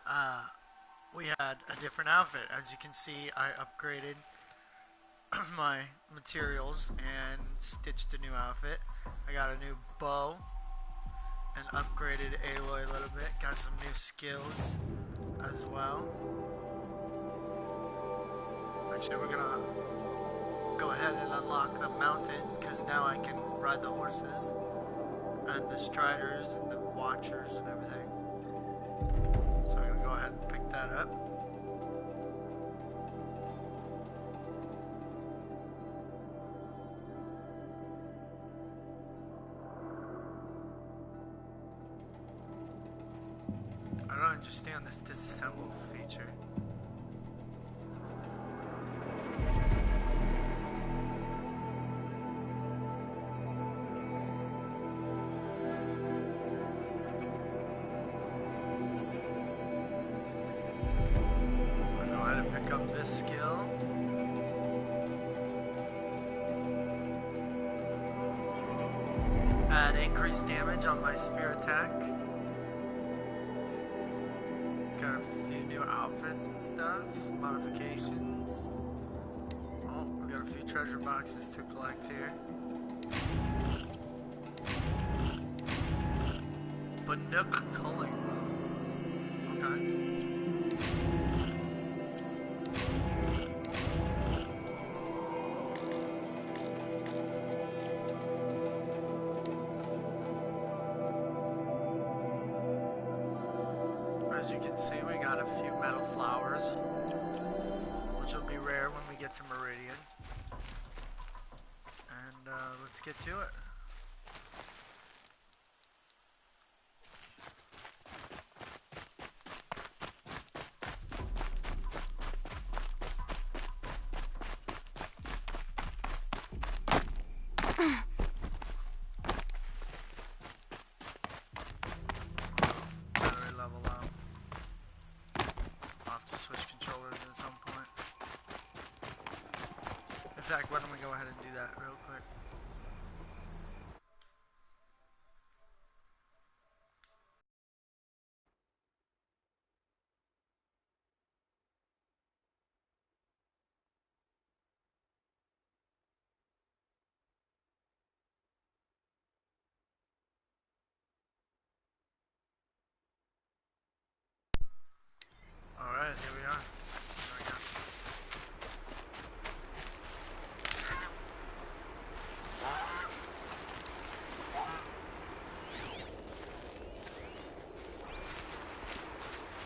uh, we had a different outfit. As you can see, I upgraded my materials and stitched a new outfit. I got a new bow and upgraded Aloy a little bit. Got some new skills as well. Actually, we're gonna go ahead and unlock the mountain because now I can ride the horses and the striders and the watchers and everything. So I'm gonna go ahead and pick that up. I don't understand this disassemble feature. This skill. Add increased damage on my spear attack. Got a few new outfits and stuff. Modifications. Oh, we got a few treasure boxes to collect here. Bannook culling bow. Okay. As you can see, we got a few metal flowers, which will be rare when we get to Meridian. And let's get to it. In fact, why don't we go ahead and do that real quick? Alright, here we are.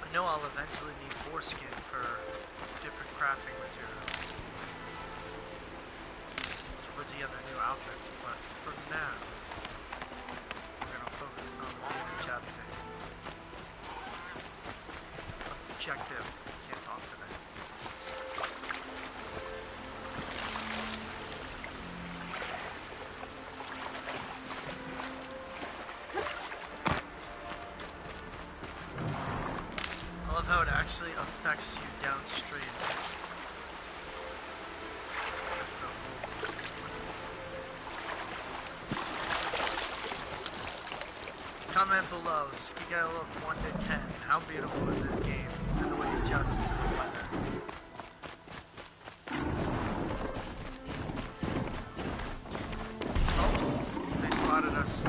I know I'll eventually need foreskin for different crafting materials to put together new outfits, but for now, we're gonna focus on the main chapter. Objective. Can't talk today. I love how it actually affects you downstream. That's so cool. Comment below, scale of 1 to 10. How beautiful is this game? And the way it adjusts to the weather. Oh, they spotted us.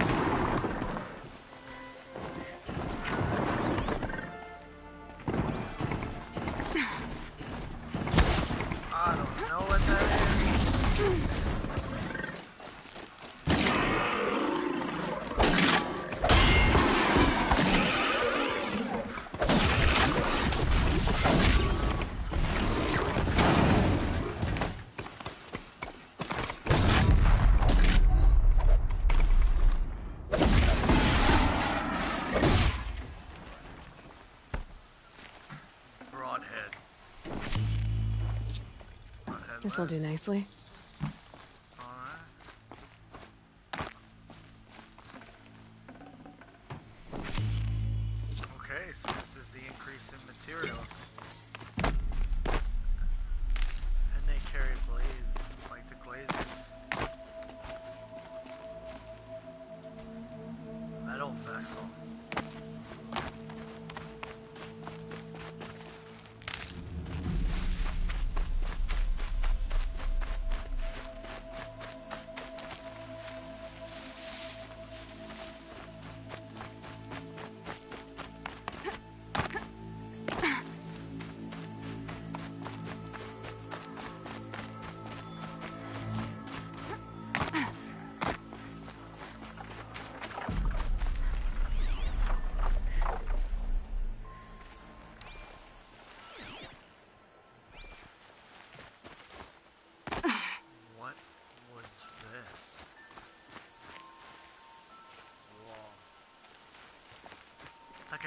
I don't know what that is. This will do nicely. Okay, so this is the increase in materials. And they carry blaze, like the glazers. Metal vessel.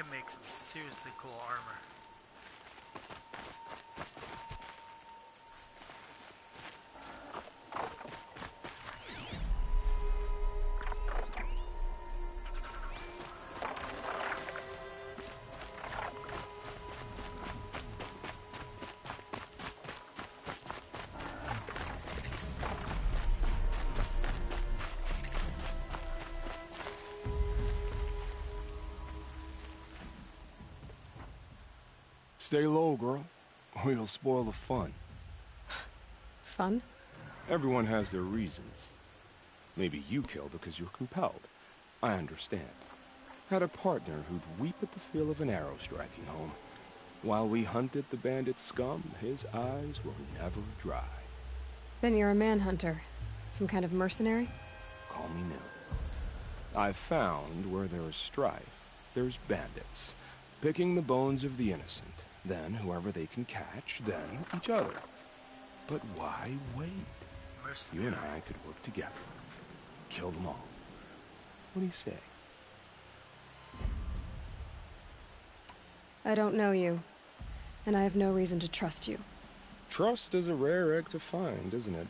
can make some seriously cool armor. Stay low, girl, or you'll spoil the fun. Fun? Everyone has their reasons. Maybe you kill because you're compelled. I understand. Had a partner who'd weep at the feel of an arrow striking home. While we hunted the bandit scum, his eyes were never dry. Then you're a manhunter. Some kind of mercenary? Call me new. I've found where there is strife, there's bandits, picking the bones of the innocent. Then whoever they can catch, then each other. But why wait? You and I could work together. Kill them all. What do you say? I don't know you, and I have no reason to trust you. Trust is a rare egg to find, isn't it?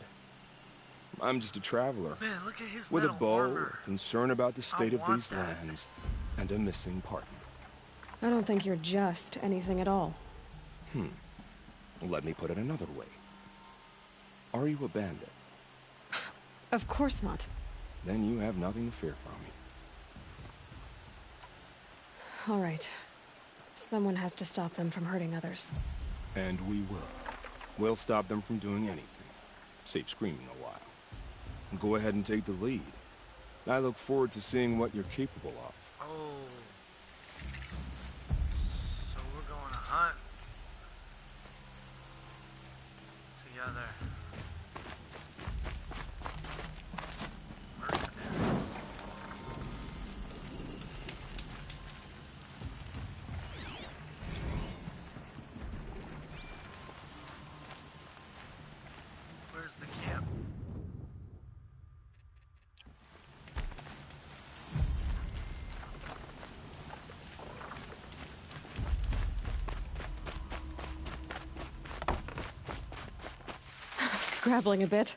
I'm just a traveler. Man, look at his with a metal bow, armor. concern about the state of these that. lands, and a missing partner. I don't think you're just anything at all. Let me put it another way. Are you a bandit? Of course not. Then you have nothing to fear from me. All right. Someone has to stop them from hurting others. And we will. We'll stop them from doing anything. Save screaming a while. Go ahead and take the lead. I look forward to seeing what you're capable of. Oh. So we're going to hunt. Together. Mercenary. Where's the camp? Scrabbling a bit.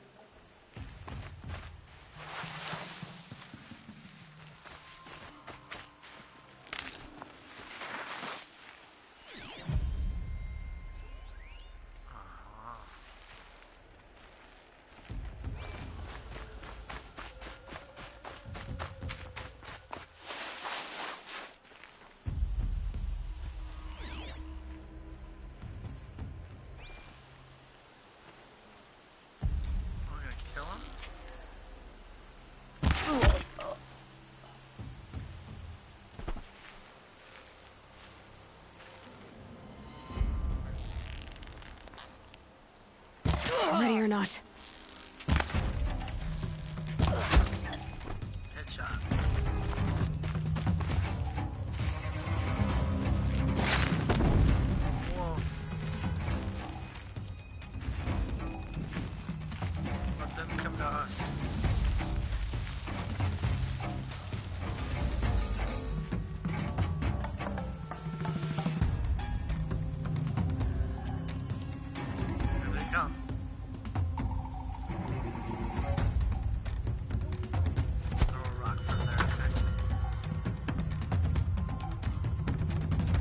Ready or not. Headshot. Whoa. Let them come to us. Here they come.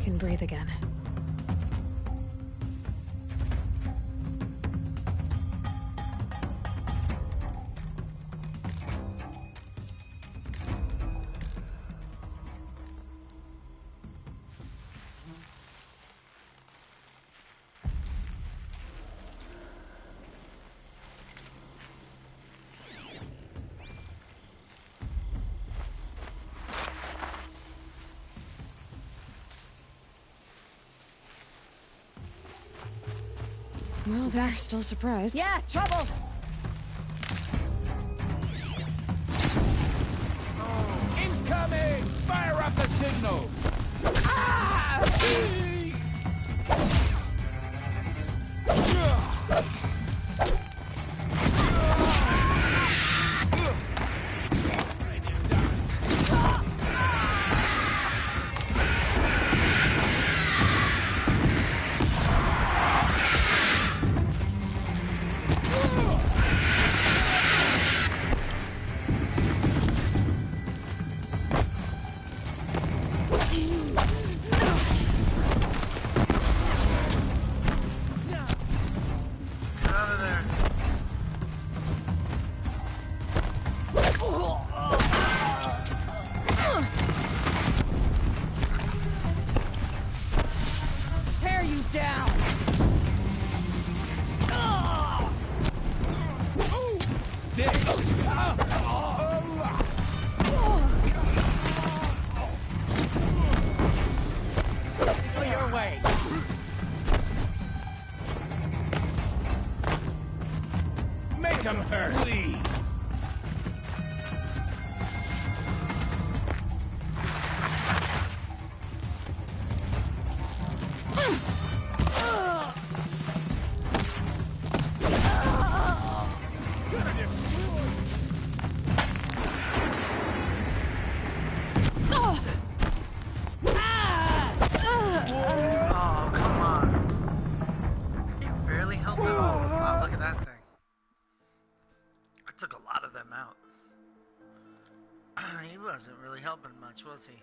Can breathe again. Well, they're still surprised. Yeah, trouble! Incoming! Fire up the signal! Ah! down! Your way! Make him hurt! Please! Oh, come on. He barely helped at all. Wow, look at that thing. I took a lot of them out. He wasn't really helping much, was he?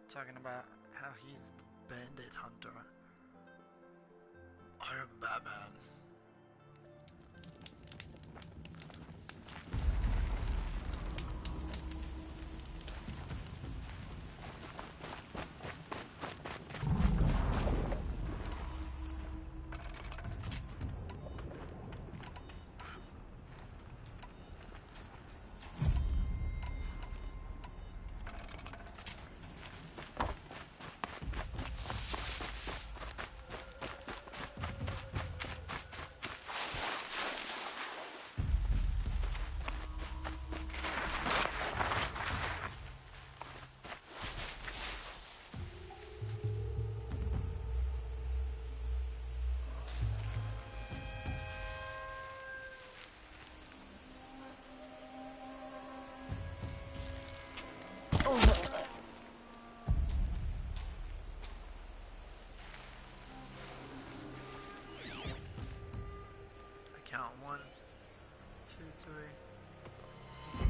Talking about how he's the bandit hunter. I am Batman. I count 1, 2, 3, 4.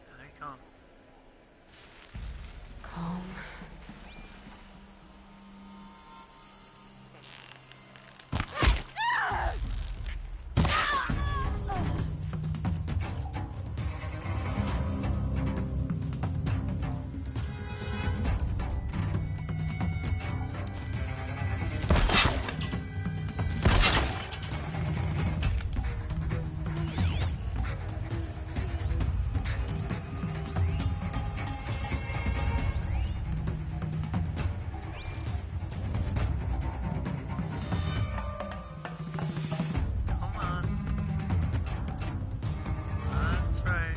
There they come. Calm. Come on. That's right.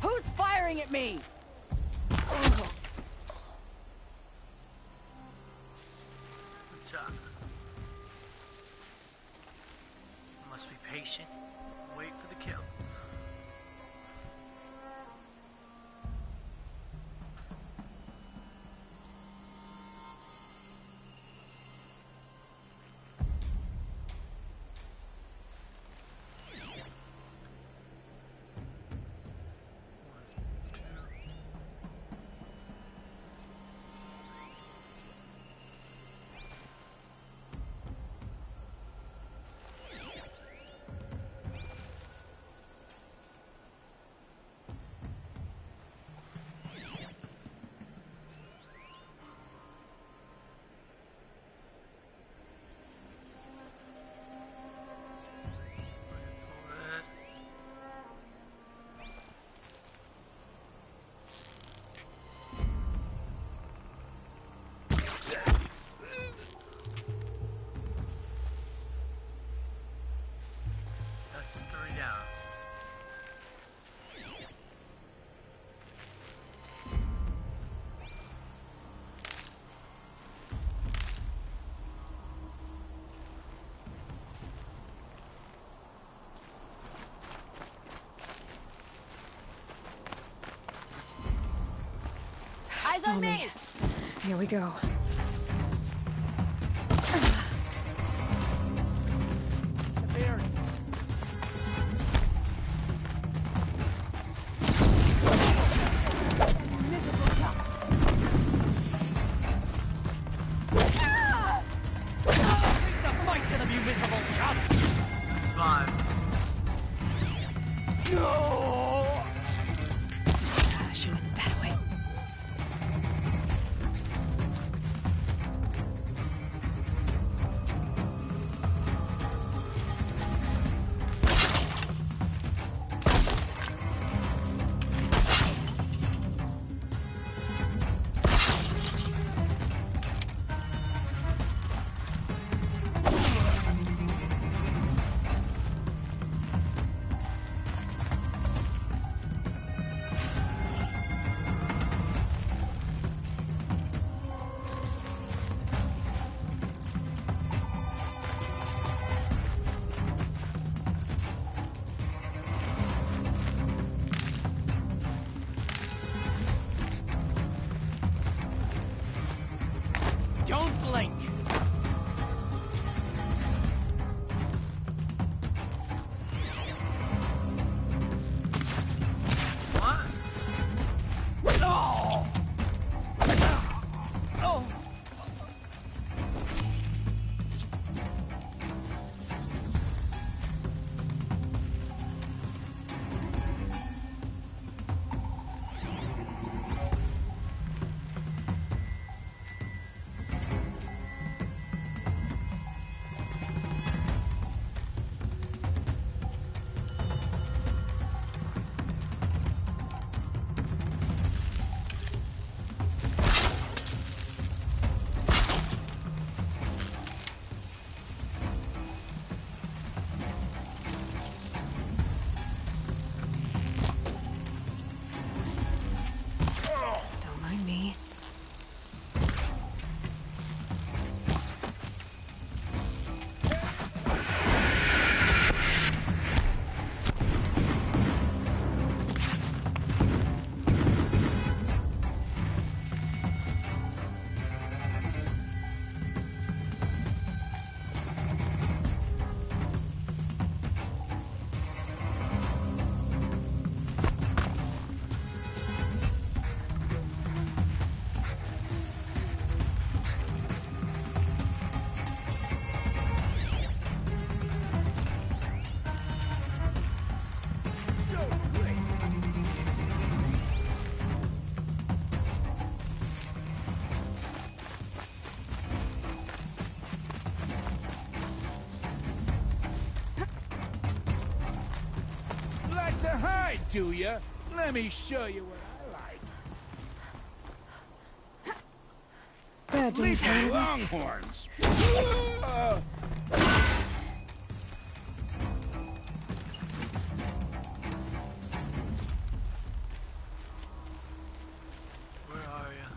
Who's firing at me? Good job. Must be patient. Wait for the kill. Eyes on me! Here we go. It's 5. Shooing that way. Don't blink. What? Oh! Oh! Don't mind me. Like to hide, do ya? Let me show you what I like. Bad day for Leaping us. longhorns. Where are you?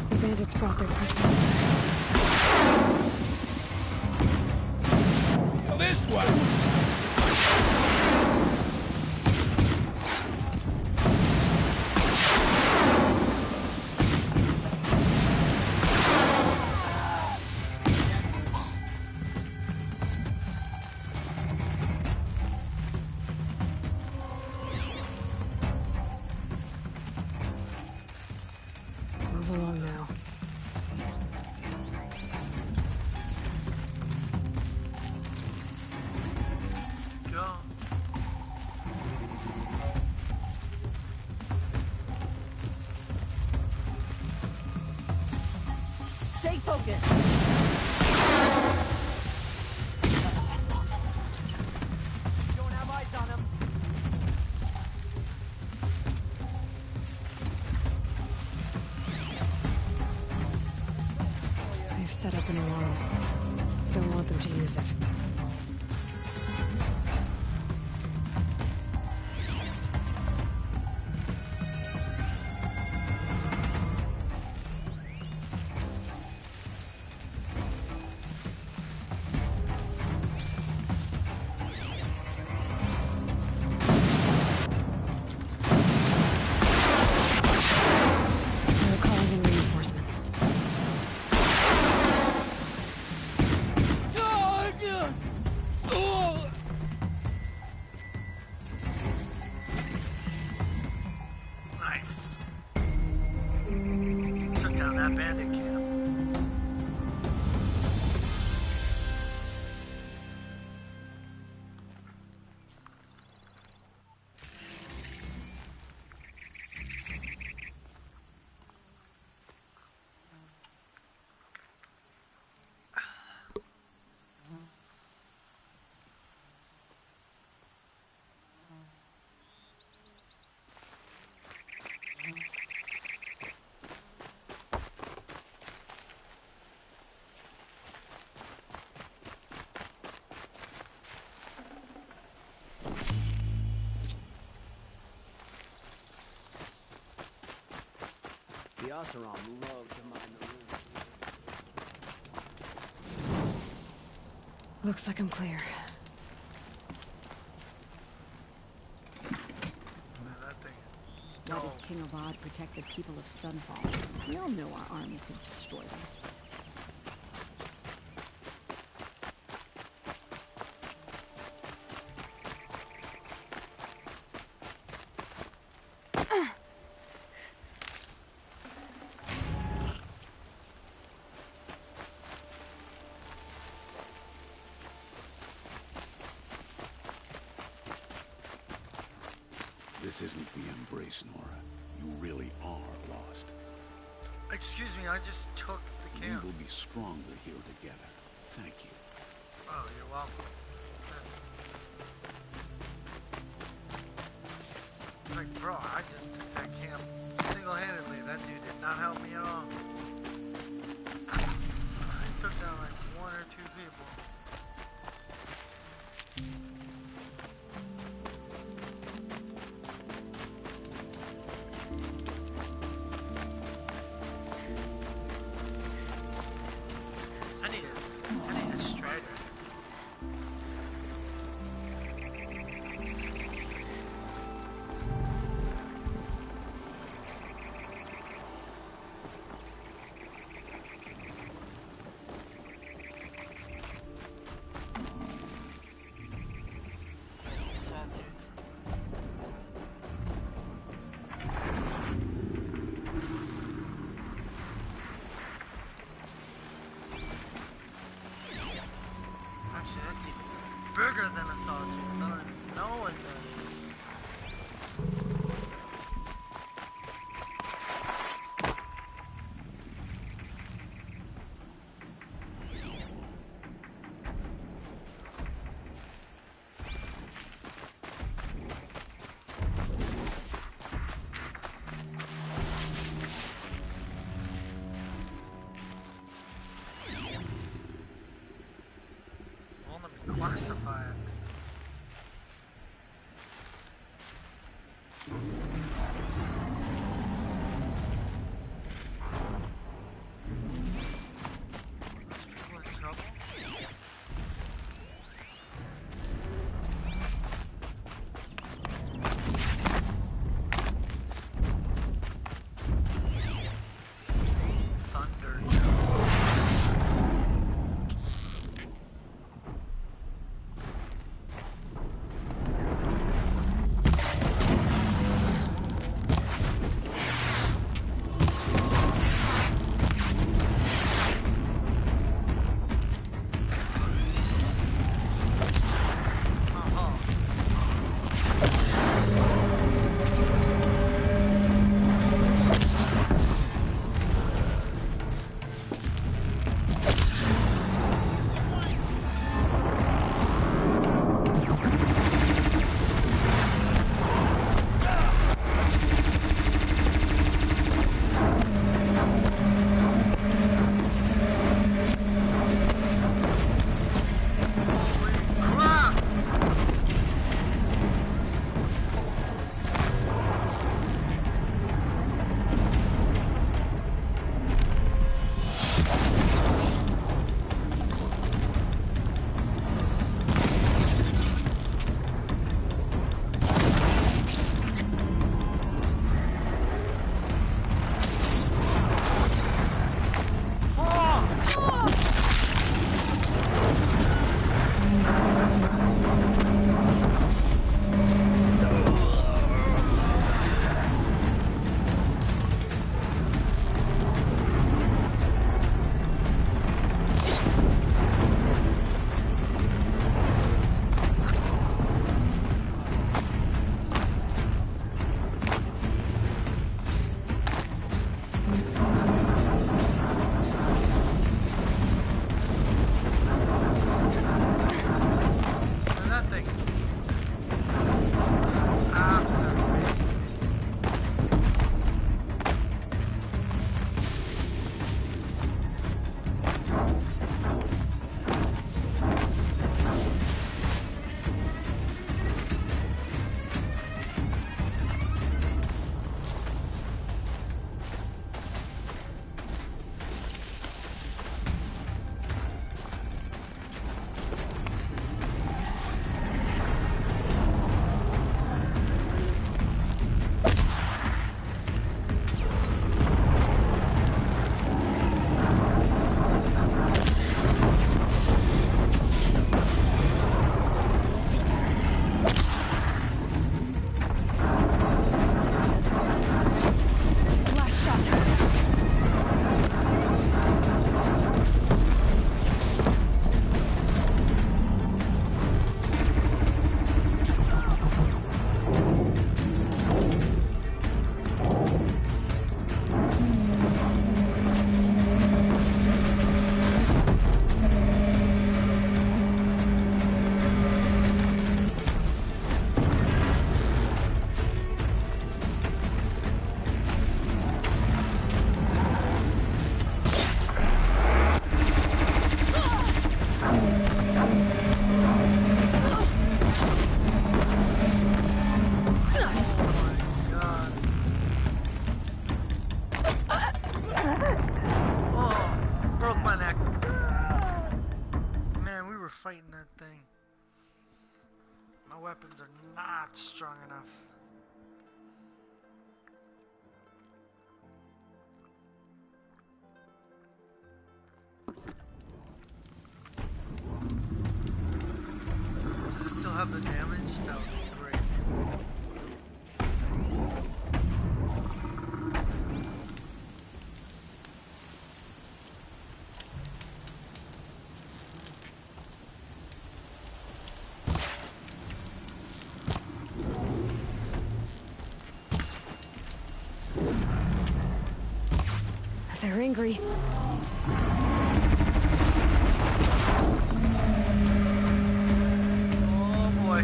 The bandits brought their Christmas. This one. Move along now. Let's go. Stay focused. Don't have eyes on him. They've set up an alarm. Don't want them to use it. that bandit camp. The Oseram love to mine the ruins. Looks like I'm clear. Man, that thing is Why dope. does King Avad protect the people of Sunfall? We all know our army could destroy them. This isn't the Embrace, Nora. You really are lost. Excuse me, I just took the We camp. will be stronger here together. Thank you. Oh, you're welcome. Like, bro, I just took that camp single-handedly. That dude did not help me at all. I took down like 1 or 2 people. I need a strider. Sawtooth. Actually, that's even bigger than a sawtooth. I don't even know what that is. Well, let me classify it. Those people in trouble? Thunder. we're fighting that thing. My weapons are not strong enough. Does it still have the damage? That would be great. They're angry. Oh boy.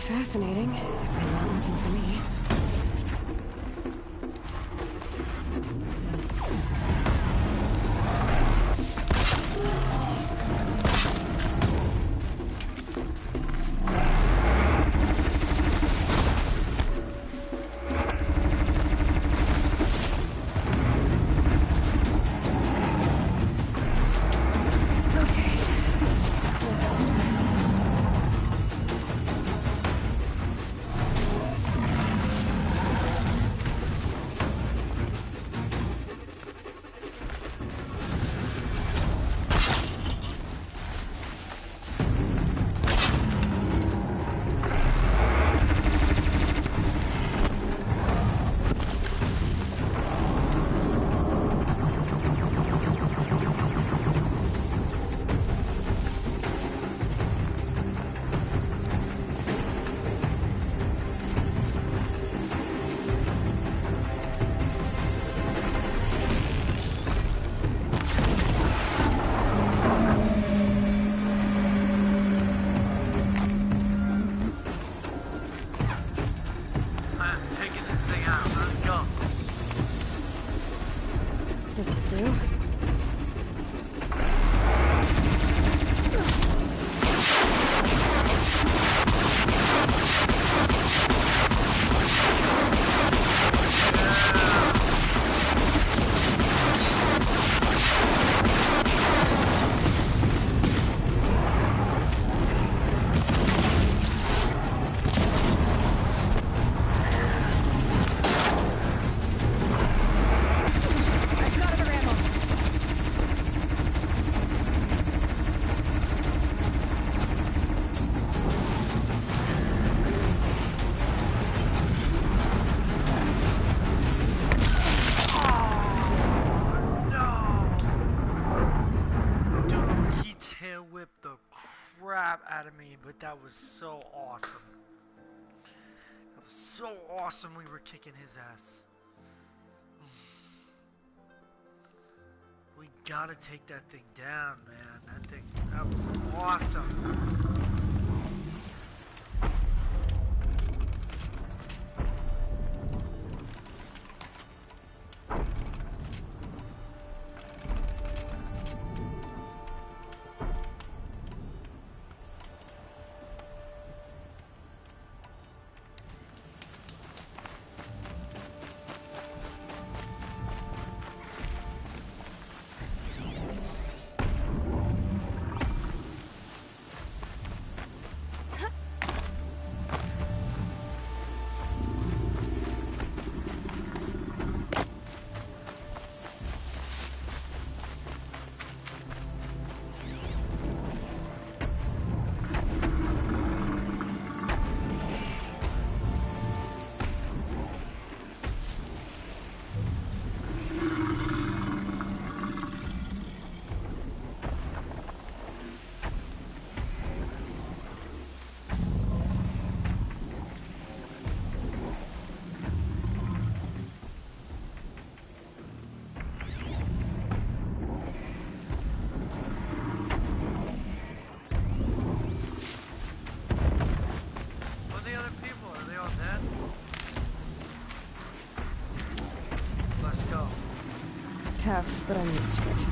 fascinating, if they weren't looking for me. Out of me, but that was so awesome. That was so awesome. We were kicking his ass. We gotta take that thing down, man. That was awesome. Tough, but I'm used to it.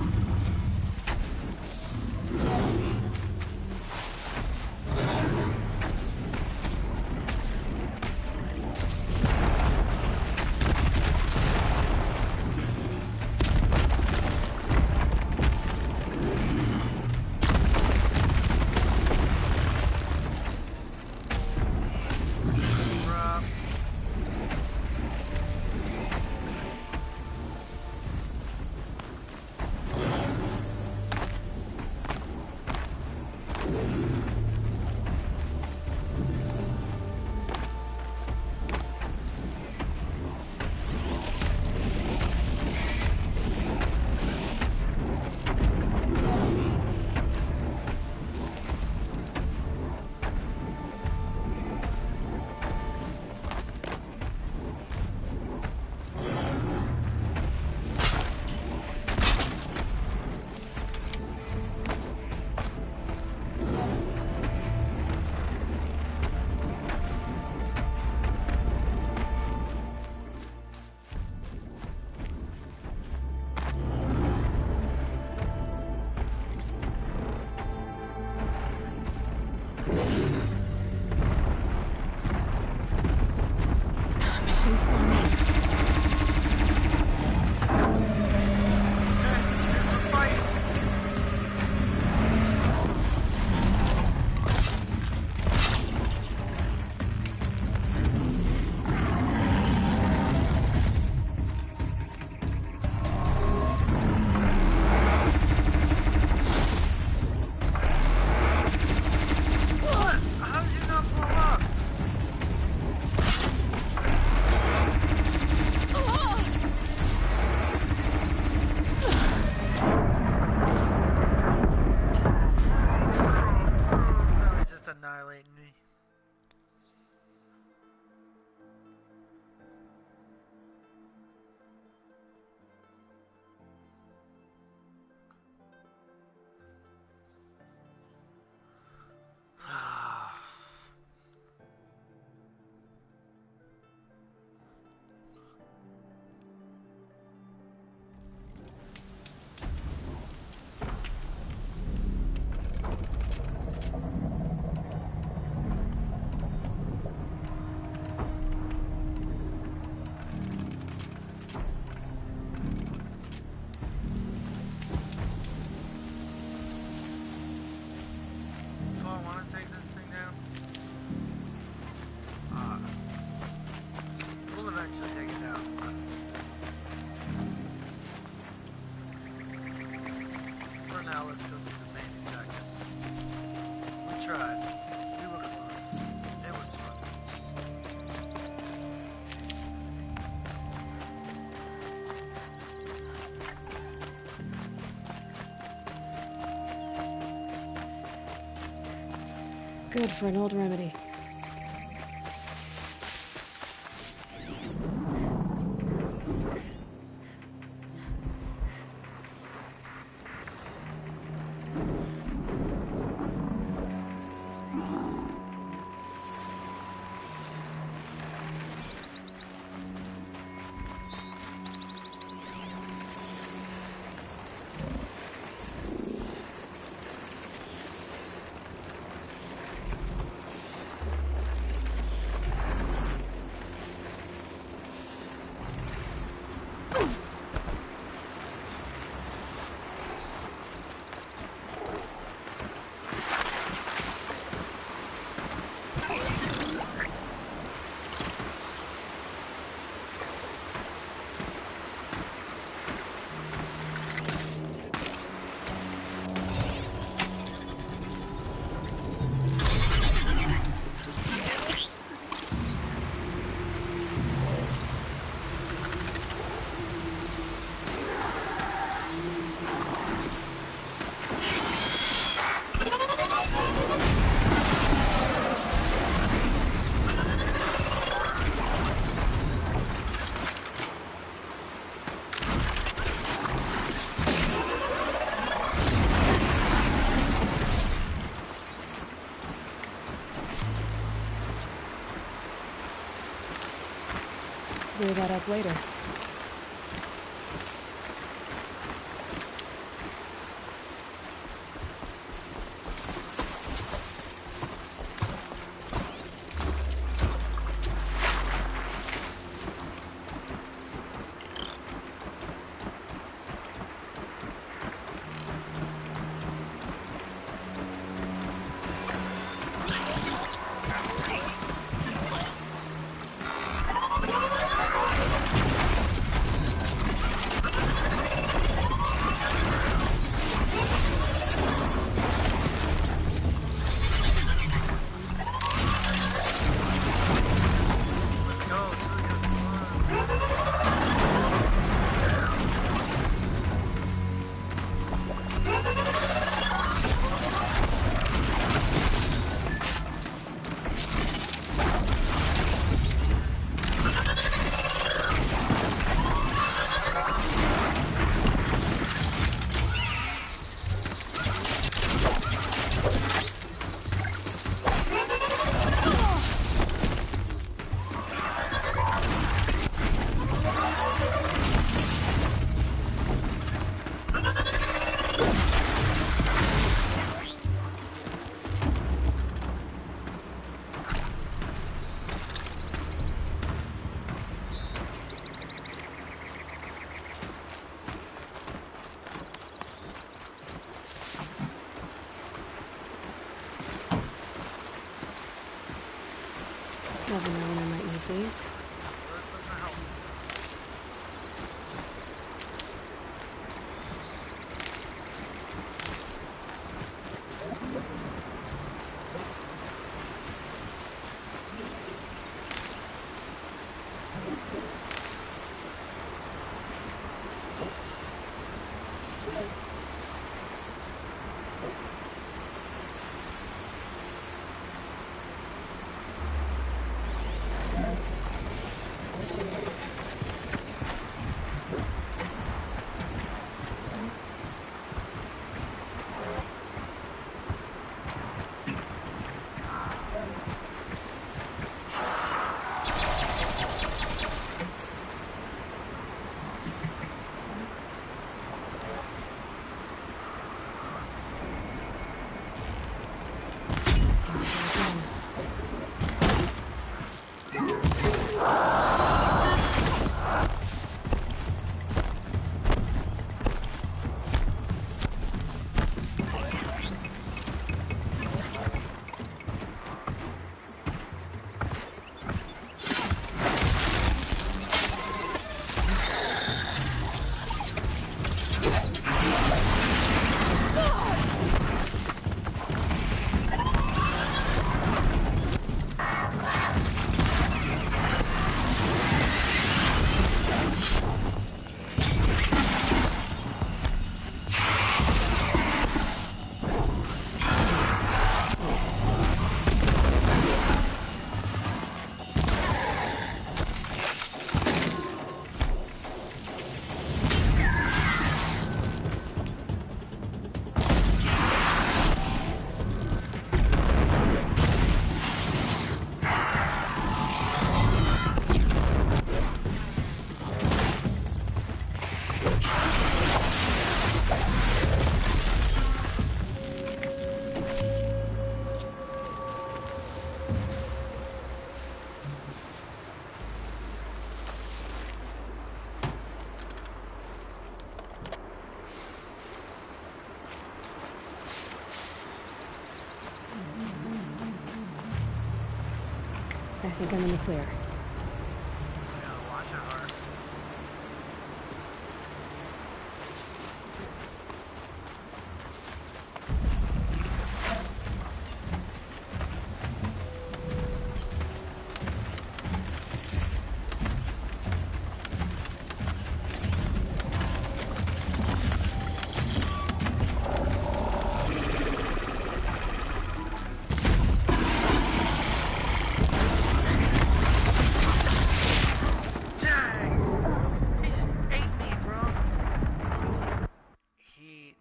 Machine saw me. Okay, here's the fight. What? How did you not blow up? No, he's just annihilating me. Do I want to take this thing down? We'll eventually take it down. For now, let's go through the main objective. We tried. We were close. It was fun. Good for an old remedy. Clear that up later. Never know when I might need these. Where's the help? I think I'm in the clear. Yeah, watch it hard. Dang! He just ate me, bro.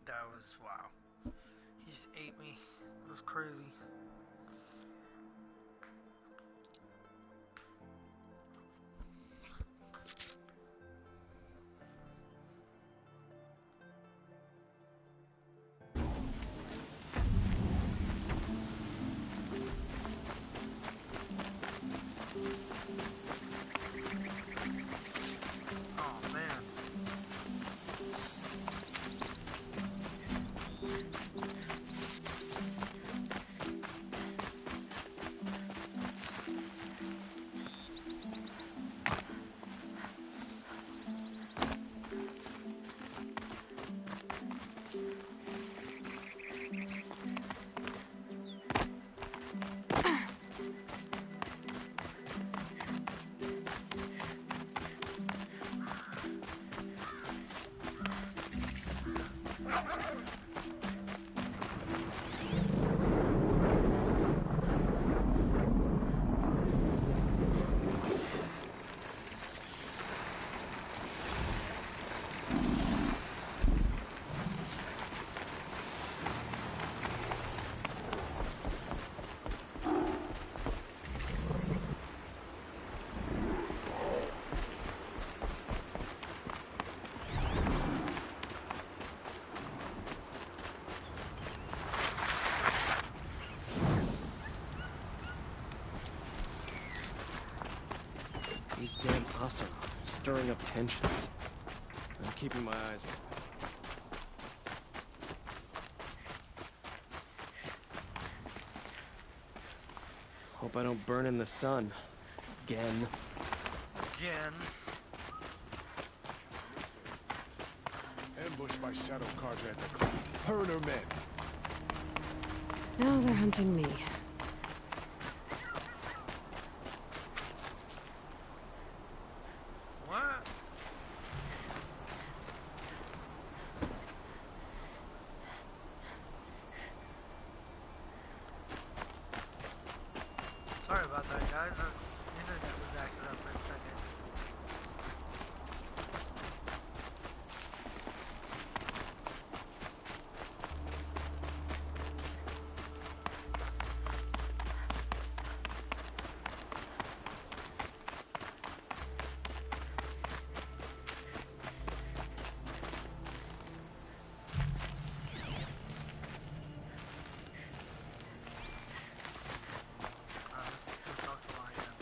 That was, wow. He just ate me. That was crazy. Oh, man. These damn us are stirring up tensions. I'm keeping my eyes open. Hope I don't burn in the sun. Again. Again. Ambushed by Shadow Carja at the cleat. Her and her men. Now they're hunting me. What? Sorry about that, guys. The internet was acting up for a second. Let's go talk to Lion.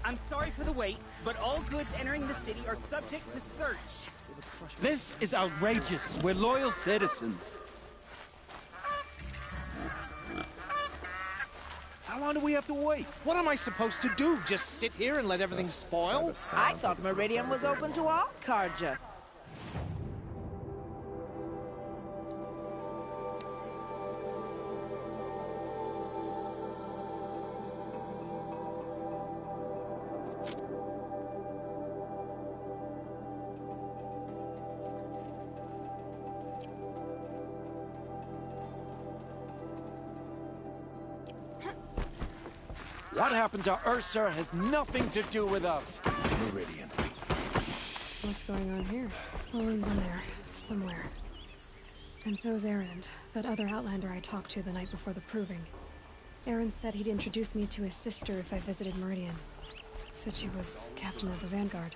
I'm sorry for the wait, but all goods entering the city are subject to search. This is outrageous. We're loyal citizens. How long do we have to wait? What am I supposed to do? Just sit here and let everything spoil? I thought Meridian was open to all Carja. What happened to Ursa has nothing to do with us. Meridian. What's going on here? Owen's in there, somewhere. And so's Erend, that other Outlander I talked to the night before the proving. Erend said he'd introduce me to his sister if I visited Meridian. Said she was captain of the Vanguard.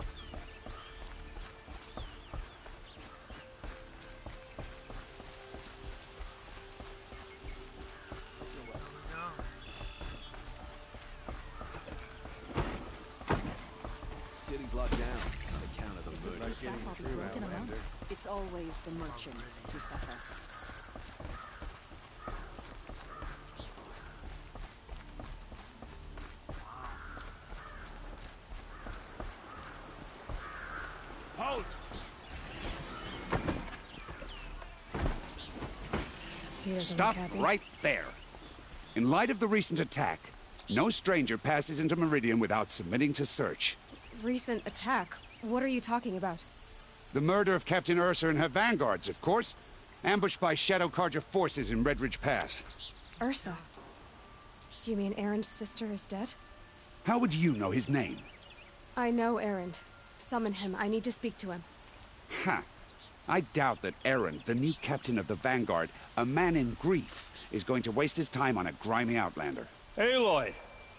City's locked down on account of the murder. I'll be broken along. It's always the merchants who suffer. Halt! He doesn't Stop look happy. right there. In light of the recent attack, no stranger passes into Meridian without submitting to search. Recent attack? What are you talking about? The murder of Captain Ursa and her vanguards, of course. Ambushed by Shadow Carja forces in Red Ridge Pass. Ursa? You mean Erend's sister is dead? How would you know his name? I know Erend. Summon him. I need to speak to him. Ha! I doubt that Erend, the new captain of the Vanguard, a man in grief, is going to waste his time on a grimy outlander. Aloy!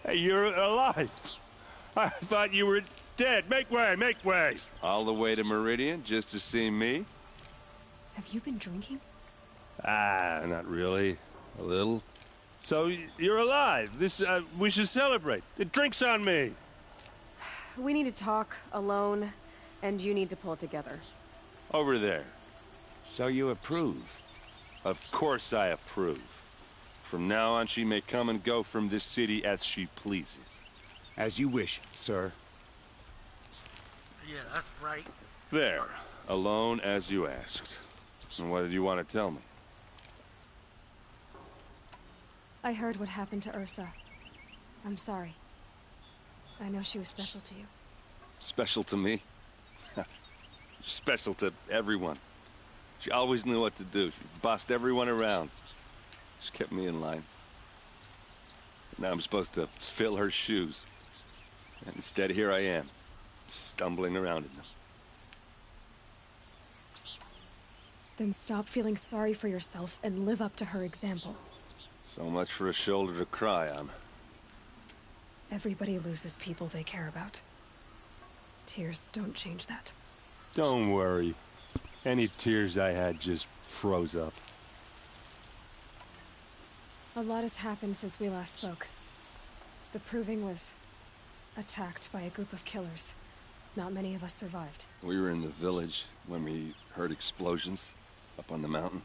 Hey, you're alive! I thought you were dead. Make way, make way! All the way to Meridian just to see me? Have you been drinking? Ah, not really. A little. So, you're alive. We should celebrate. The drink's on me. We need to talk, alone, and you need to pull it together. Over there. So you approve? Of course I approve. From now on, she may come and go from this city as she pleases. As you wish, sir. Yeah, that's right. There. Alone as you asked. And what did you want to tell me? I heard what happened to Ursa. I'm sorry. I know she was special to you. Special to me? Special to everyone. She always knew what to do. She bossed everyone around. She kept me in line. Now I'm supposed to fill her shoes. And instead, here I am, stumbling around in them. Then stop feeling sorry for yourself and live up to her example. So much for a shoulder to cry on. Everybody loses people they care about. Tears don't change that. Don't worry. Any tears I had just froze up. A lot has happened since we last spoke. The Proving was attacked by a group of killers. Not many of us survived. We were in the village when we heard explosions up on the mountain.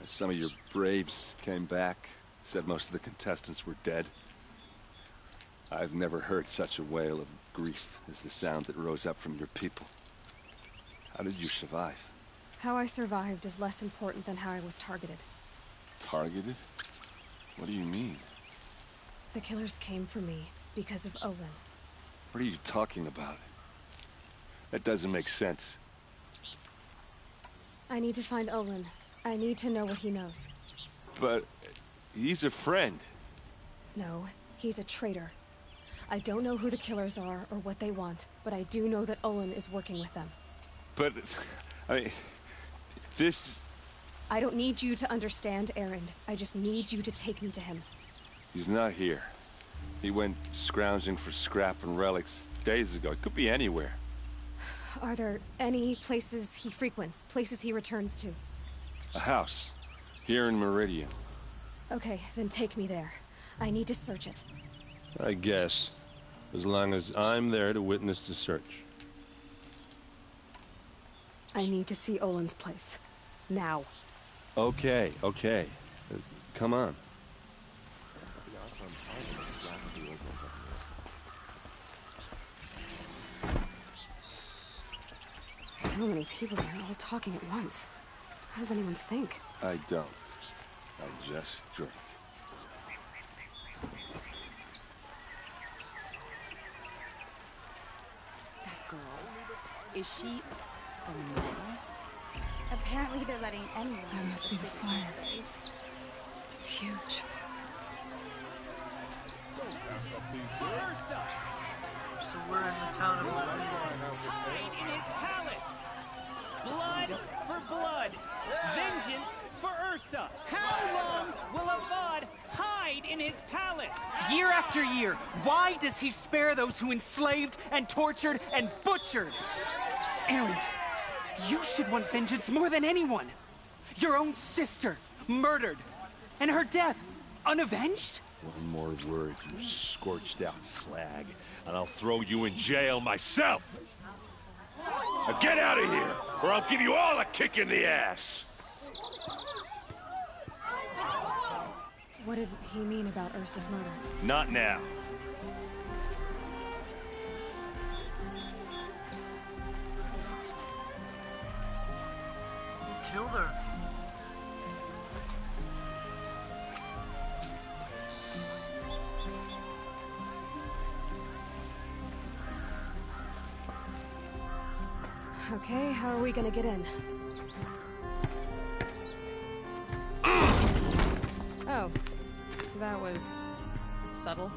Some of your braves came back, said most of the contestants were dead. I've never heard such a wail of grief as the sound that rose up from your people. How did you survive? How I survived is less important than how I was targeted. Targeted? What do you mean? The killers came for me because of Olin. What are you talking about? That doesn't make sense. I need to find Olin. I need to know what he knows. But he's a friend. No, he's a traitor. I don't know who the killers are or what they want, but I do know that Olin is working with them. But, I mean, this... I don't need you to understand, Erend. I just need you to take me to him. He's not here. He went scrounging for scrap and relics days ago. It could be anywhere. Are there any places he frequents, places he returns to? A house. Here in Meridian. Okay, then take me there. I need to search it. I guess. As long as I'm there to witness the search. I need to see Olin's place. Now. Okay, okay. Come on. So many people here, all talking at once. How does anyone think? I don't. I just drink. That girl. Is she a mother? Apparently they're letting anyone That into must the be the city spire. these days. It's huge. So we're in the town of Meridian. Hide in his palace! Blood for blood! Vengeance for Ursa! How long will Avad hide in his palace? Year after year, why does he spare those who enslaved and tortured and butchered? Erend, you should want vengeance more than anyone. Your own sister, murdered, and her death, unavenged? One more word, you scorched out slag, and I'll throw you in jail myself! Now get out of here, or I'll give you all a kick in the ass! What did he mean about Ursa's murder? Not now. He killed her. Okay, how are we gonna get in? Oh, that was subtle.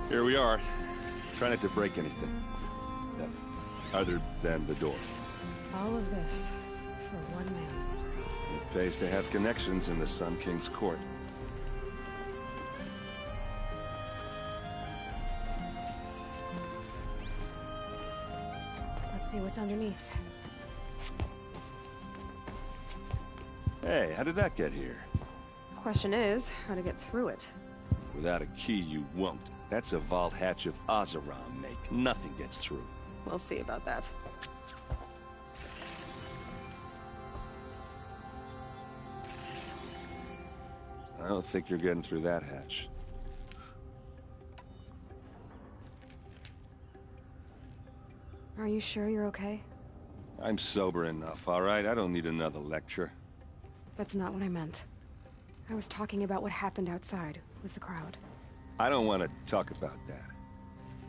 Here we are. Try not to break anything. Other than the door. All of this for one man. It pays to have connections in the Sun King's court. Let's see what's underneath. Hey, how did that get here? Question is, how to get through it. Without a key, you won't. That's a vault hatch of Azeram make. Nothing gets through. We'll see about that. I don't think you're getting through that hatch. Are you sure you're okay? I'm sober enough, all right? I don't need another lecture. That's not what I meant. I was talking about what happened outside with the crowd. I don't want to talk about that.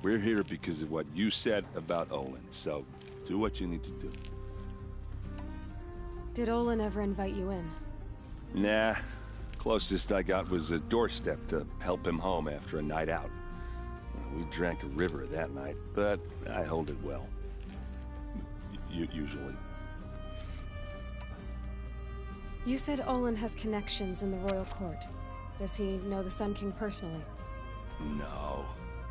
We're here because of what you said about Olin, so do what you need to do. Did Olin ever invite you in? Nah. Closest I got was a doorstep to help him home after a night out. We drank a river that night, but I hold it well. Usually. You said Olin has connections in the royal court. Does he know the Sun King personally? No.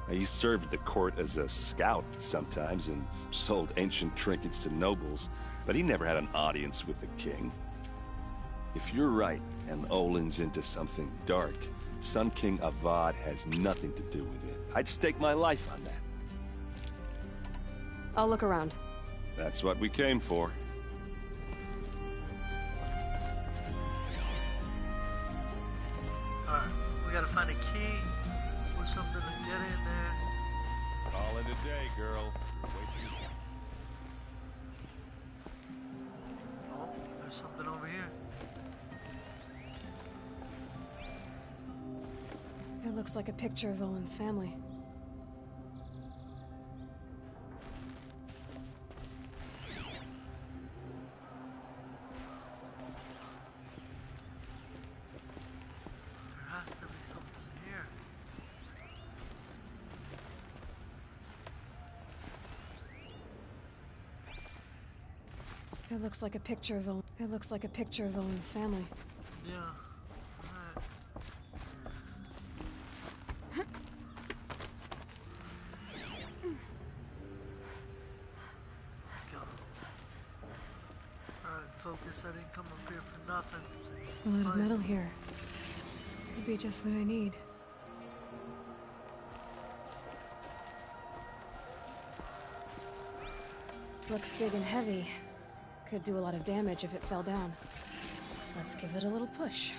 He served the court as a scout sometimes and sold ancient trinkets to nobles, but he never had an audience with the king. If you're right, and Olin's into something dark, Sun King Avad has nothing to do with it. I'd stake my life on that. I'll look around. That's what we came for. Alright, we gotta find a key or something to get in there. Call it a day, girl. Oh, there's something over here. It looks like a picture of Olin's family. There has to be something here. It looks like a picture of Olin's family. Yeah. Let's go. Alright, focus. I didn't come up here for nothing. A lot of metal here. Could be just what I need. Looks big and heavy. Could do a lot of damage if it fell down. Let's give it a little push.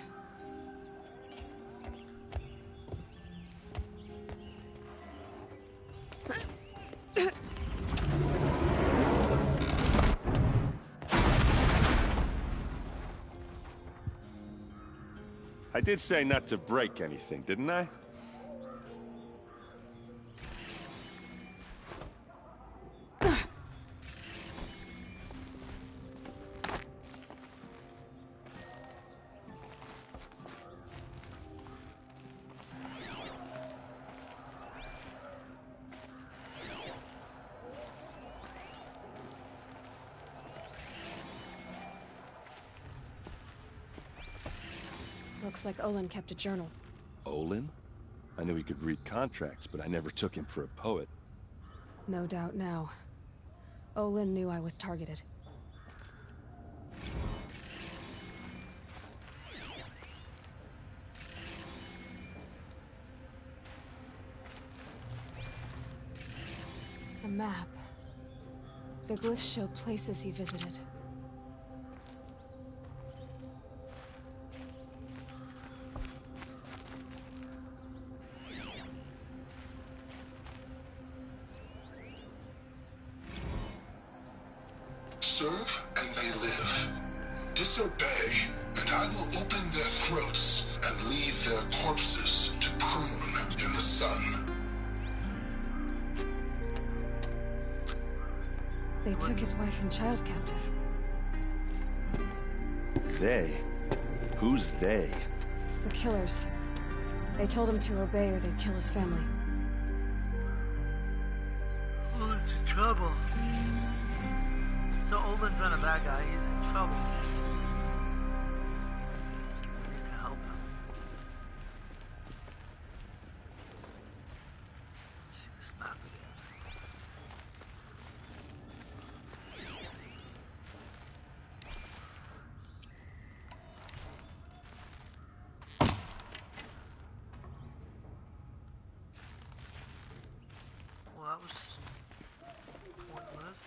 I did say not to break anything, didn't I? Looks like Olin kept a journal. Olin? I knew he could read contracts, but I never took him for a poet. No doubt now. Olin knew I was targeted. A map. The glyphs show places he visited. Serve and they live. Disobey, and I will open their throats and leave their corpses to prune in the sun. They took his wife and child captive. They? Who's they? The killers. They told him to obey or they'd kill his family. Olin's in trouble. So Olin's not a bad guy, he's in trouble. I need to help him. Let me see this map again. Well, that was pointless.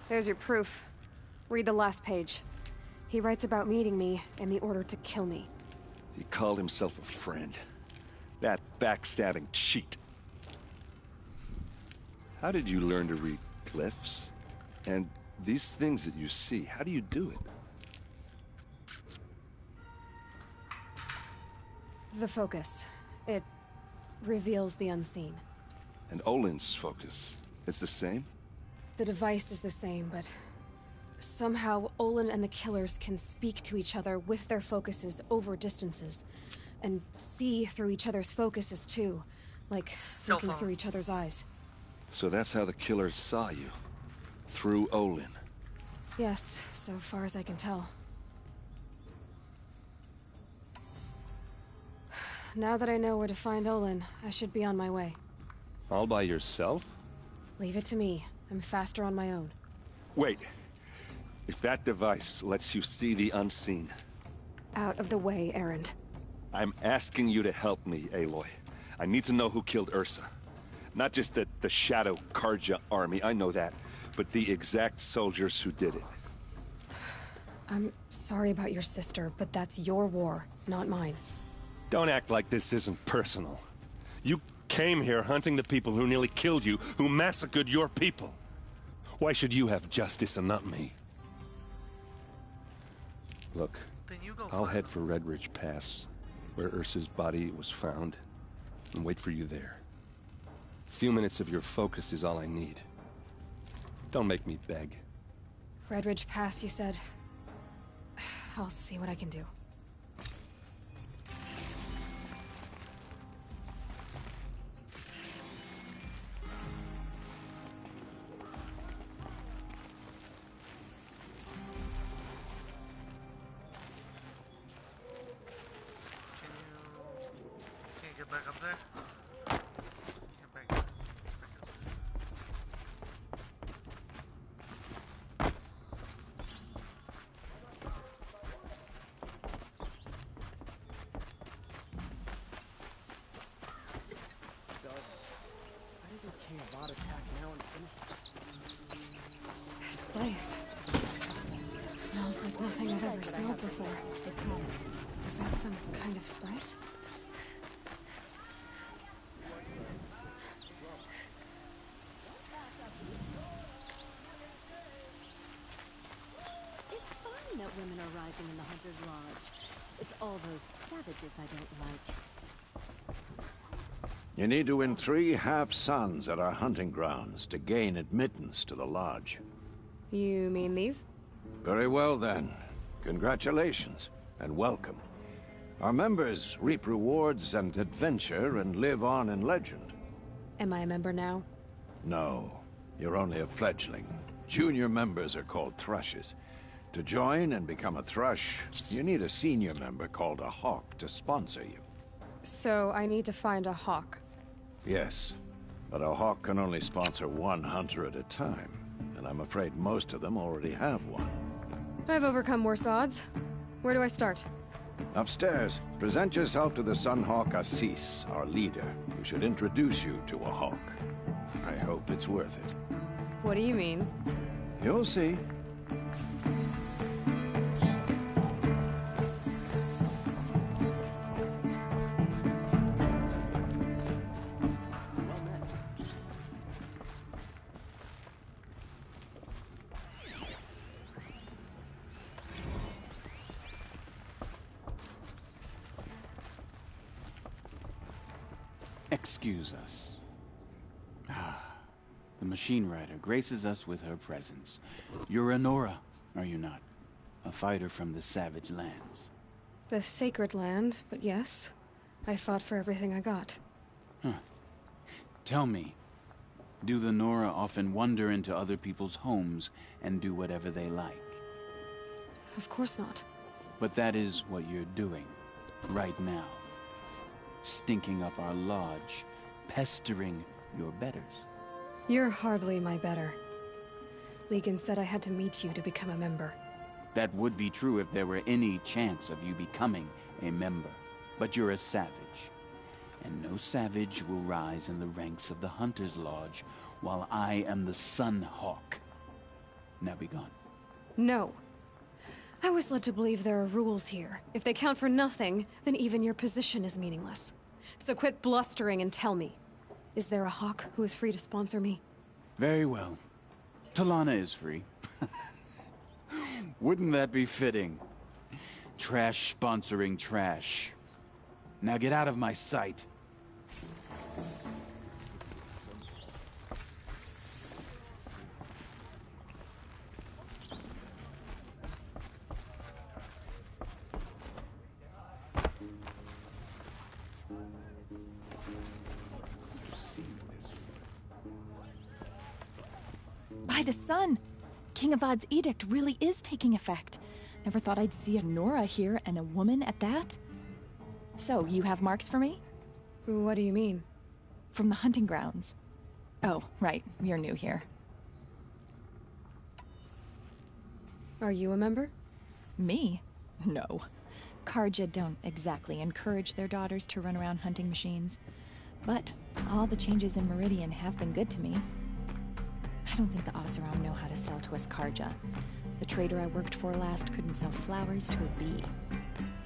There's your proof. Read the last page. He writes about meeting me in the order to kill me. He called himself a friend. That backstabbing cheat. How did you learn to read glyphs? And these things that you see, how do you do it? The focus. It reveals the unseen. And Olin's focus, it's the same? The device is the same, but somehow Olin and the killers can speak to each other with their focuses over distances. And see through each other's focuses too. Like looking through each other's eyes. So that's how the killers saw you. Through Olin. Yes, so far as I can tell. Now that I know where to find Olin, I should be on my way. All by yourself? Leave it to me. I'm faster on my own. Wait. If that device lets you see the unseen... Out of the way, Erend. I'm asking you to help me, Aloy. I need to know who killed Ursa. Not just the Shadow Karja army, I know that, but the exact soldiers who did it. I'm sorry about your sister, but that's your war, not mine. Don't act like this isn't personal. You came here hunting the people who nearly killed you, who massacred your people. Why should you have justice and not me? Look, I'll head for Red Ridge Pass, where Ursa's body was found, and wait for you there. A few minutes of your focus is all I need. Don't make me beg. Red Ridge Pass, you said? I'll see what I can do. Can you get back up there? Get back up. Why doesn't King Avad attack now and finish? This place smells like nothing I've ever smelled before. Is that some kind of spice? It's fine that women are rising in the Hunter's Lodge. It's all those savages I don't like. You need to win 3 half-suns at our hunting grounds to gain admittance to the lodge. You mean these? Very well then. Congratulations, and welcome. Our members reap rewards and adventure and live on in legend. Am I a member now? No, you're only a fledgling. Junior members are called thrushes. To join and become a thrush, you need a senior member called a hawk to sponsor you. So I need to find a hawk. Yes, but a hawk can only sponsor 1 hunter at a time, and I'm afraid most of them already have one. I've overcome worse odds. Where do I start? Upstairs, present yourself to the Sunhawk Assis, our leader, who should introduce you to a hawk. I hope it's worth it. What do you mean? You'll see. Excuse us. The machine rider graces us with her presence. You're a Nora, are you not? A fighter from the Savage Lands. The Sacred Land, but yes. I fought for everything I got. Huh. Tell me, do the Nora often wander into other people's homes and do whatever they like? Of course not. But that is what you're doing, right now. Stinking up our lodge, pestering your betters. You're hardly my better. Legan said I had to meet you to become a member. That would be true if there were any chance of you becoming a member. But you're a savage. And no savage will rise in the ranks of the Hunter's Lodge while I am the Sun Hawk. Now be gone. No. I was led to believe there are rules here. If they count for nothing, then even your position is meaningless. So quit blustering and tell me. Is there a hawk who is free to sponsor me? Very well. Talana is free. Wouldn't that be fitting? Trash sponsoring trash. Now get out of my sight. By the sun! King Avad's edict really is taking effect. Never thought I'd see a Nora here, and a woman at that. So, you have marks for me? What do you mean? from the hunting grounds. Oh, right, you're new here. Are you a member? Me? No. Karja don't exactly encourage their daughters to run around hunting machines. But all the changes in Meridian have been good to me. I don't think the Oseram know how to sell to us Karja. The trader I worked for last couldn't sell flowers to a bee.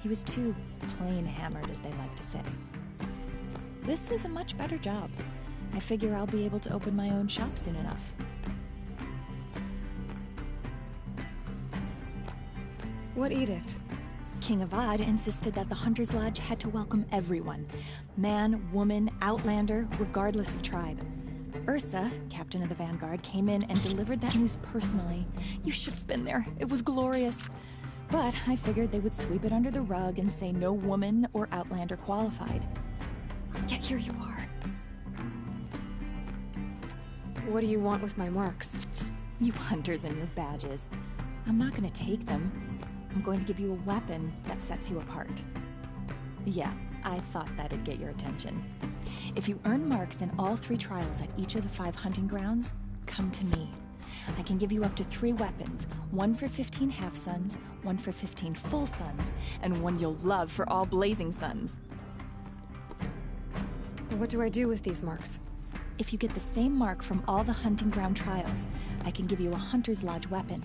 He was too plain hammered, as they like to say. This is a much better job. I figure I'll be able to open my own shop soon enough. What edict? King Avad insisted that the Hunter's Lodge had to welcome everyone. Man, woman, outlander, regardless of tribe. Ursa, captain of the Vanguard, came in and delivered that news personally. You should have been there. It was glorious. But I figured they would sweep it under the rug and say no woman or outlander qualified. Yet here you are. What do you want with my marks? You hunters and your badges. I'm not going to take them. I'm going to give you a weapon that sets you apart. Yeah, I thought that'd get your attention. If you earn marks in all 3 trials at each of the 5 hunting grounds, come to me. I can give you up to 3 weapons, 1 for 15 half-suns, 1 for 15 full suns, and 1 you'll love for all blazing suns. What do I do with these marks? If you get the same mark from all the hunting ground trials, I can give you a Hunter's Lodge weapon.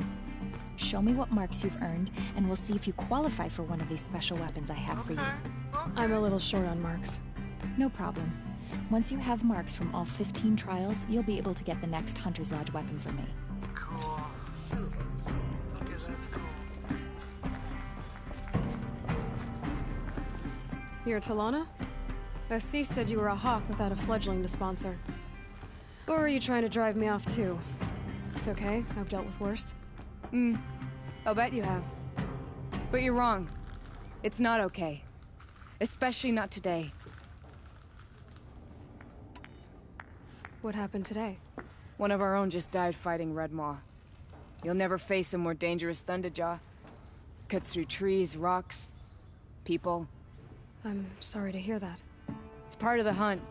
Show me what marks you've earned, and we'll see if you qualify for one of these special weapons I have for you. I'm a little short on marks. No problem. Once you have marks from all 15 trials, you'll be able to get the next Hunter's Lodge weapon from me. Cool. Okay, that's cool. You're Talana? Assis said you were a hawk without a fledgling to sponsor. Or are you trying to drive me off too? It's okay, I've dealt with worse. I'll bet you have. But you're wrong. It's not okay. Especially not today. What happened today? One of our own just died fighting Red Maw. You'll never face a more dangerous Thunderjaw. Cuts through trees, rocks, people. I'm sorry to hear that. It's part of the hunt.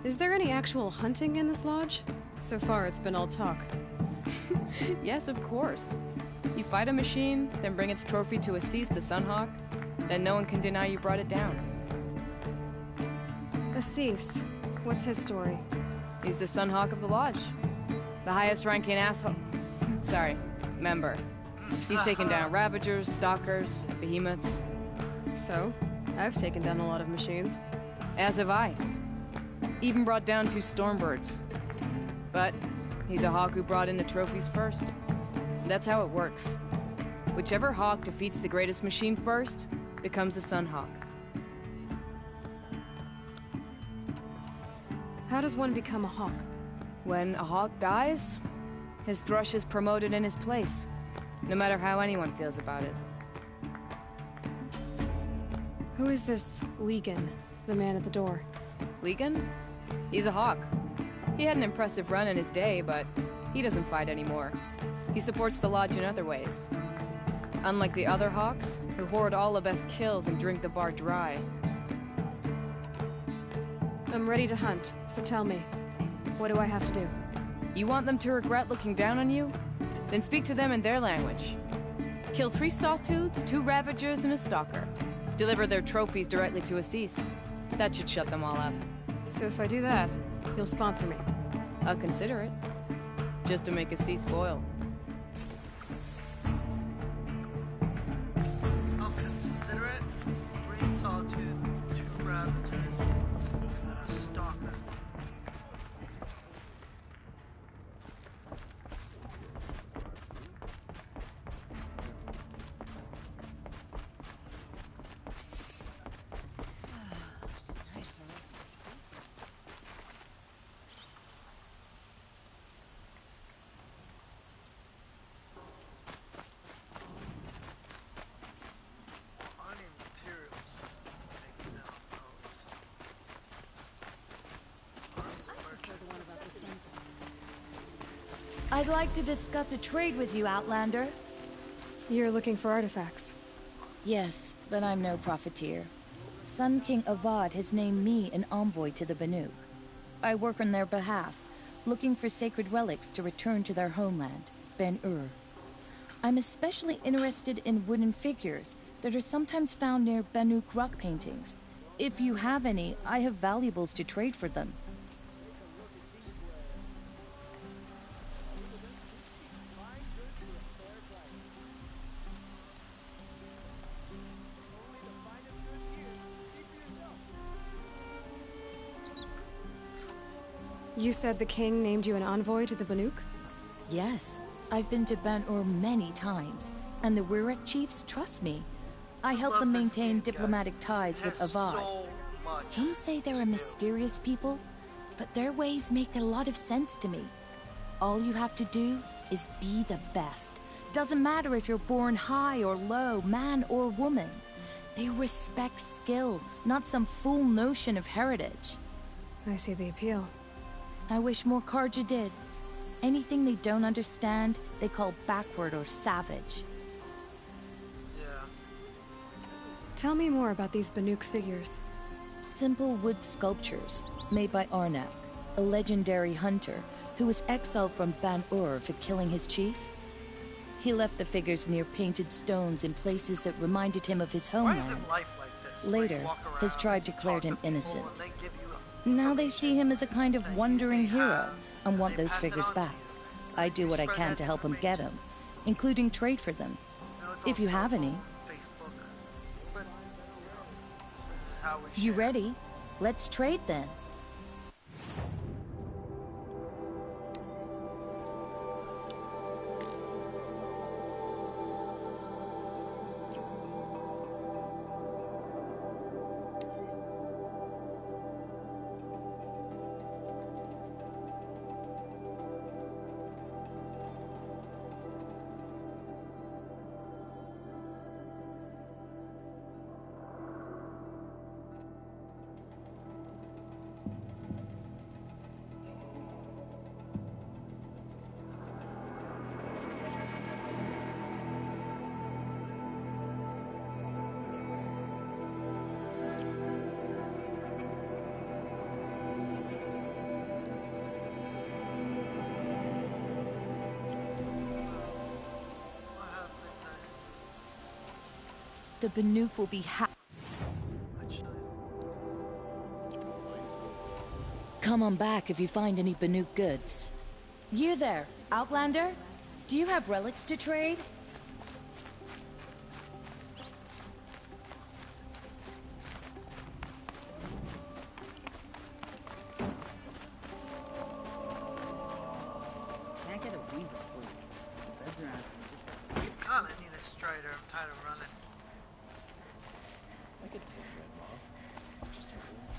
Is there any actual hunting in this lodge? So far, it's been all talk. Yes, of course. You fight a machine, then bring its trophy to Assis the Sunhawk, then no one can deny you brought it down. Assis, what's his story? He's the Sunhawk of the Lodge. The highest ranking asshole... Sorry, member. He's taken down Ravagers, Stalkers, Behemoths. So, I've taken down a lot of machines. As have I. Even brought down 2 Stormbirds. But he's a hawk who brought in the trophies first. That's how it works. Whichever hawk defeats the greatest machine first becomes a Sunhawk. How does one become a hawk? When a hawk dies, his thrush is promoted in his place, no matter how anyone feels about it. Who is this Legan, the man at the door? Legan? He's a hawk. He had an impressive run in his day, but he doesn't fight anymore. He supports the lodge in other ways. Unlike the other hawks, who hoard all the best kills and drink the bar dry. I'm ready to hunt, so tell me, what do I have to do? You want them to regret looking down on you? Then speak to them in their language. Kill 3 Sawtooths, 2 Ravagers, and a Stalker. Deliver their trophies directly to Assis. That should shut them all up. So if I do that, you'll sponsor me? I'll consider it. Just to make Assis spoil. I'll consider it. 3 Sawtooth, 2 Ravagers, and a Stalker. I'd like to discuss a trade with you, Outlander. You're looking for artifacts? Yes, but I'm no profiteer. Sun King Avad has named me an envoy to the Banuk. I work on their behalf, looking for sacred relics to return to their homeland, Ben-Ur. I'm especially interested in wooden figures that are sometimes found near Banuk rock paintings. If you have any, I have valuables to trade for them. You said the king named you an envoy to the Banuk? Yes. I've been to Ben-Ur many times, and the Wirek chiefs trust me. I help them maintain diplomatic ties with Avad. Some say they're a mysterious people, but their ways make a lot of sense to me. All you have to do is be the best. Doesn't matter if you're born high or low, man or woman. They respect skill, not some fool notion of heritage. I see the appeal. I wish more Karja did. Anything they don't understand, they call backward or savage. Tell me more about these Banuk figures. Simple wood sculptures made by Arnak, a legendary hunter who was exiled from Ben-Ur for killing his chief. He left the figures near painted stones in places that reminded him of his homeland. Later, his tribe declared him innocent. Now they see him as a kind of wandering hero and want those figures back. I do what I can to help him get them, including trade for them, if you have any. You ready? Let's trade then. The Banuk will be Come on back if you find any Banuk goods. You there, Outlander? Do you have relics to trade? Can't get a wink of sleep. The beds are out. God, I need a strider. I'm tired of running. I could take Red Moth. Just a wolf.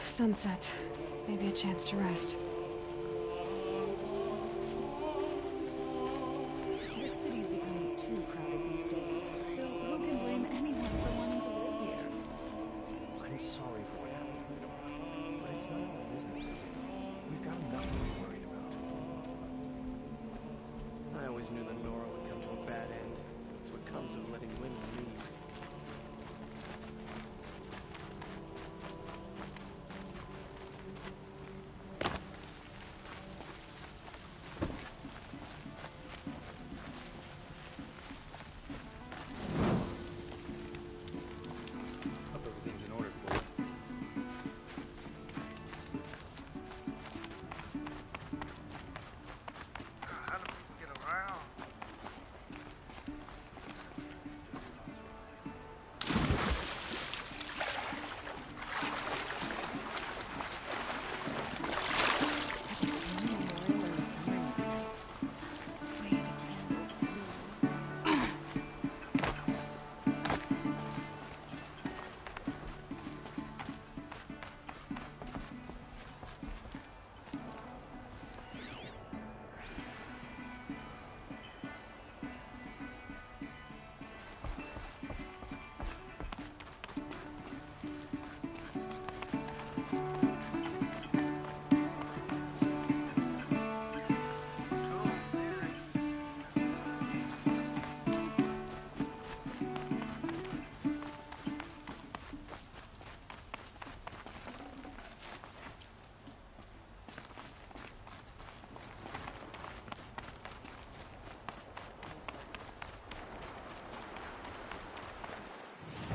Sunset. Maybe a chance to rest. The city's becoming too crowded these days. Though who can blame anyone for wanting to live here? I'm sorry for what happened, Fedor, but it's none of our business, is it? We've got Nothing to be worried about. I always knew that Nora would come to a bad end. That's what comes of letting women lead. Hope everything's in order for you. How do people get around?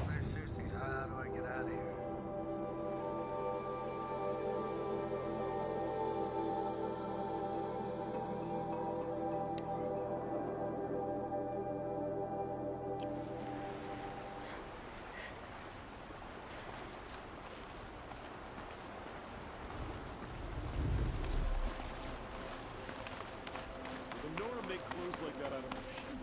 Like, seriously, how do I get out of here? So the Nora make clothes like that out of machine?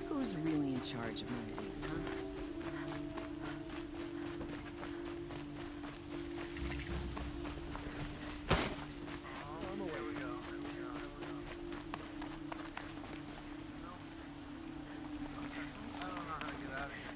Who's really in charge of Meridian, huh? Here we go. I don't know how to get out of here.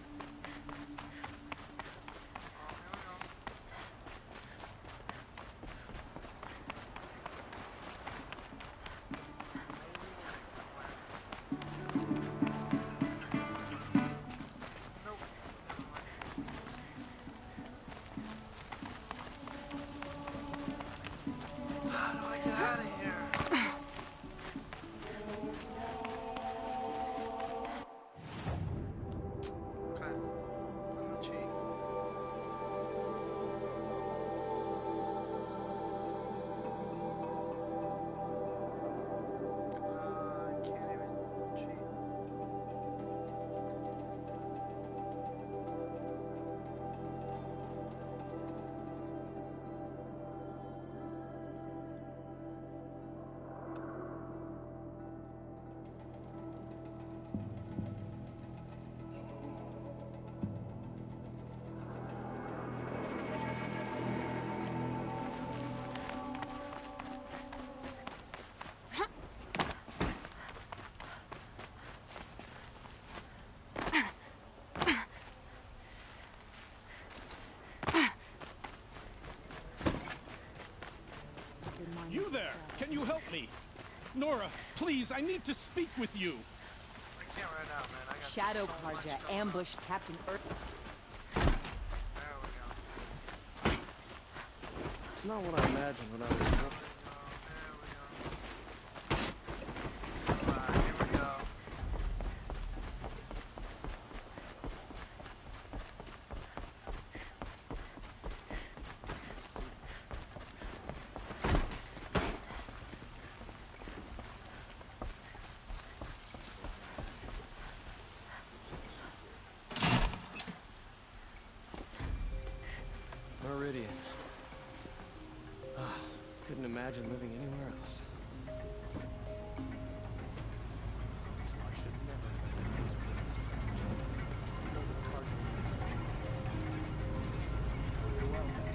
How do I get out of here? Okay, I'm gonna cheat. I can't even cheat. You there! Can you help me? Nora, please, I need to speak with you. I can't right now, man. I got Shadow so much Carja going on. ambushed Captain Earth. There we go. It's not what I imagined when I was young. Here we go. Meridian. Couldn't imagine living anywhere else. I should never have been in those buildings. Just know that Carja. You're welcome.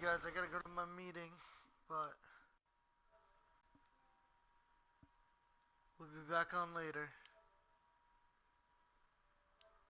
guys, I gotta go to my meeting, but we'll be back on later.